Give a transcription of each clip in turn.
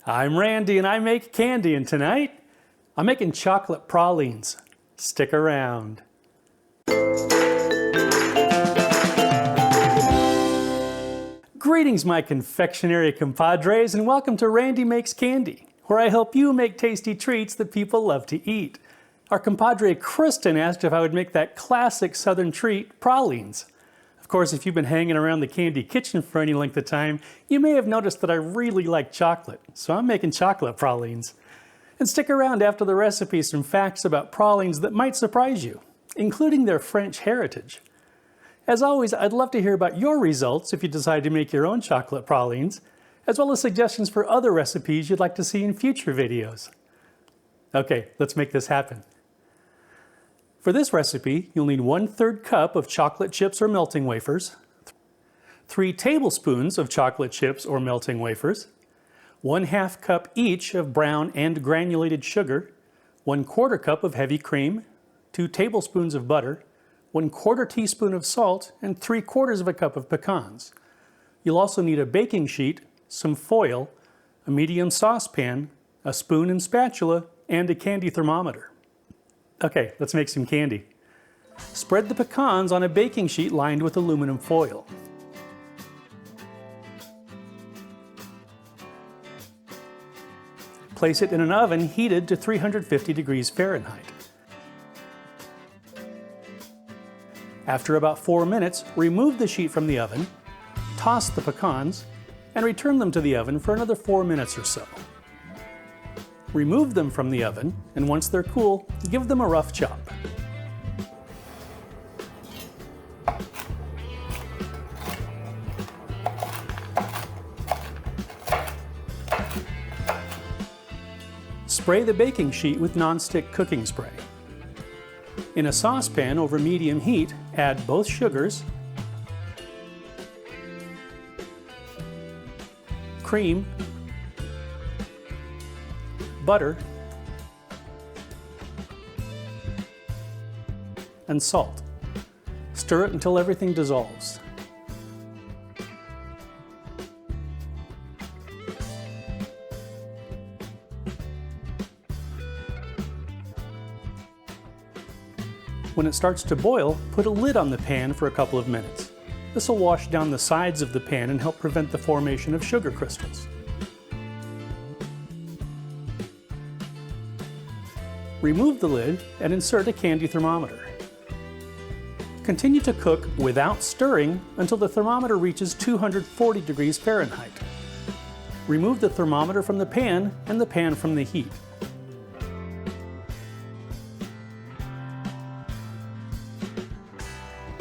I'm Randy and I make candy, and tonight I'm making chocolate pralines. Stick around. Greetings my confectionery compadres, and welcome to Randy Makes Candy, where I help you make tasty treats that people love to eat. Our compadre Kristen asked if I would make that classic southern treat, pralines. Of course, if you've been hanging around the candy kitchen for any length of time, you may have noticed that I really like chocolate, so I'm making chocolate pralines. And stick around after the recipe some facts about pralines that might surprise you, including their French heritage. As always, I'd love to hear about your results if you decide to make your own chocolate pralines, as well as suggestions for other recipes you'd like to see in future videos. Okay, let's make this happen. For this recipe, you'll need 1/3 cup of chocolate chips or melting wafers, 3 tablespoons of chocolate chips or melting wafers, 1/2 cup each of brown and granulated sugar, 1/4 cup of heavy cream, 2 tablespoons of butter, 1/4 teaspoon of salt, and 3/4 of a cup of pecans. You'll also need a baking sheet, some foil, a medium saucepan, a spoon and spatula, and a candy thermometer. Okay, let's make some candy. Spread the pecans on a baking sheet lined with aluminum foil. Place it in an oven heated to 350 degrees Fahrenheit. After about 4 minutes, remove the sheet from the oven, toss the pecans, and return them to the oven for another 4 minutes or so. Remove them from the oven, and once they're cool, give them a rough chop. Spray the baking sheet with nonstick cooking spray. In a saucepan over medium heat, add both sugars, cream, butter, and salt. Stir it until everything dissolves. When it starts to boil, put a lid on the pan for a couple of minutes. This will wash down the sides of the pan and help prevent the formation of sugar crystals. Remove the lid and insert a candy thermometer. Continue to cook without stirring until the thermometer reaches 240 degrees Fahrenheit. Remove the thermometer from the pan and the pan from the heat.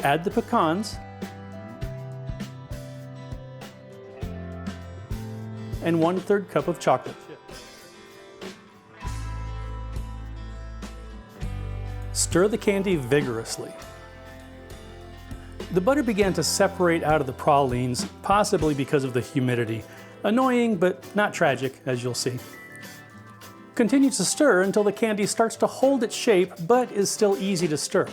Add the pecans and 1/3 cup of chocolate chips. Stir the candy vigorously. The butter began to separate out of the pralines, possibly because of the humidity. Annoying, but not tragic, as you'll see. Continue to stir until the candy starts to hold its shape, but is still easy to stir.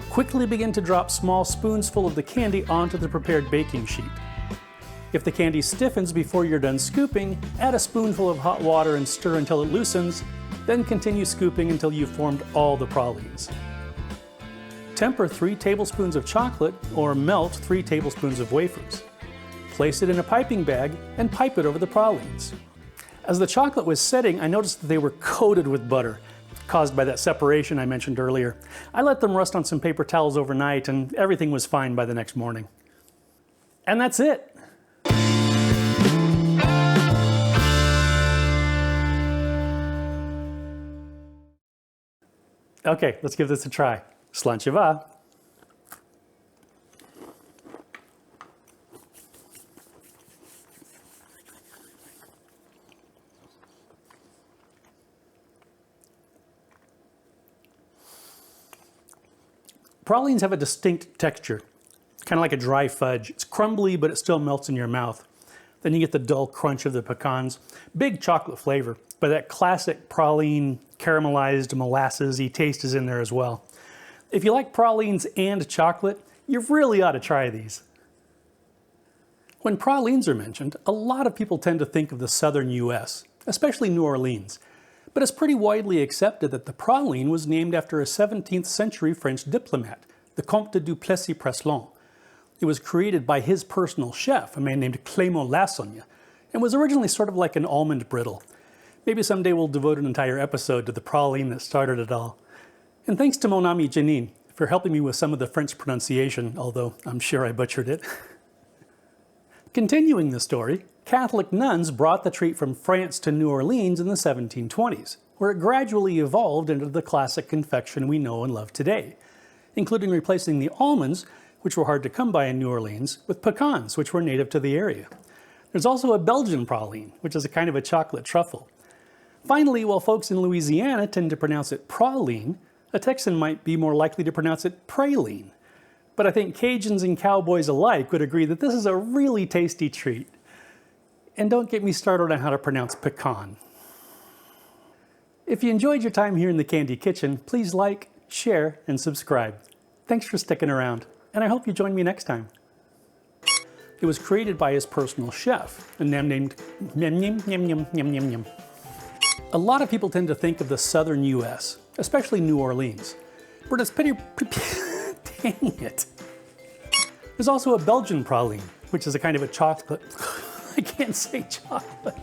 Quickly begin to drop small spoonsful of the candy onto the prepared baking sheet. If the candy stiffens before you're done scooping, add a spoonful of hot water and stir until it loosens, then continue scooping until you've formed all the pralines. Temper 3 tablespoons of chocolate or melt 3 tablespoons of wafers. Place it in a piping bag and pipe it over the pralines. As the chocolate was setting, I noticed that they were coated with butter, caused by that separation I mentioned earlier. I let them rust on some paper towels overnight and everything was fine by the next morning. And that's it. Okay, let's give this a try. Slanchiva. Pralines have a distinct texture, kind of like a dry fudge. It's crumbly, but it still melts in your mouth. Then you get the dull crunch of the pecans. Big chocolate flavor, but that classic praline caramelized molasses-y taste is in there as well. If you like pralines and chocolate, you really ought to try these. When pralines are mentioned, a lot of people tend to think of the southern US, especially New Orleans. But it's pretty widely accepted that the praline was named after a 17th century French diplomat, the Comte de Duplessis-Pralines. It was created by his personal chef, a man named Clément Lassagne, and was originally sort of like an almond brittle. Maybe someday we'll devote an entire episode to the praline that started it all. And thanks to mon ami Janine for helping me with some of the French pronunciation, although I'm sure I butchered it. Continuing the story, Catholic nuns brought the treat from France to New Orleans in the 1720s, where it gradually evolved into the classic confection we know and love today, including replacing the almonds, which were hard to come by in New Orleans, with pecans, which were native to the area. There's also a Belgian praline, which is a kind of a chocolate truffle. Finally, while folks in Louisiana tend to pronounce it praline, a Texan might be more likely to pronounce it praline. But I think Cajuns and cowboys alike would agree that this is a really tasty treat. And don't get me started on how to pronounce pecan. If you enjoyed your time here in the Candy Kitchen, please like, share, and subscribe. Thanks for sticking around, and I hope you join me next time. It was created by his personal chef, a man named A lot of people tend to think of the southern US, especially New Orleans, but it's pretty dang it. There's also a Belgian praline, which is a kind of a chocolate. I can't say chocolate.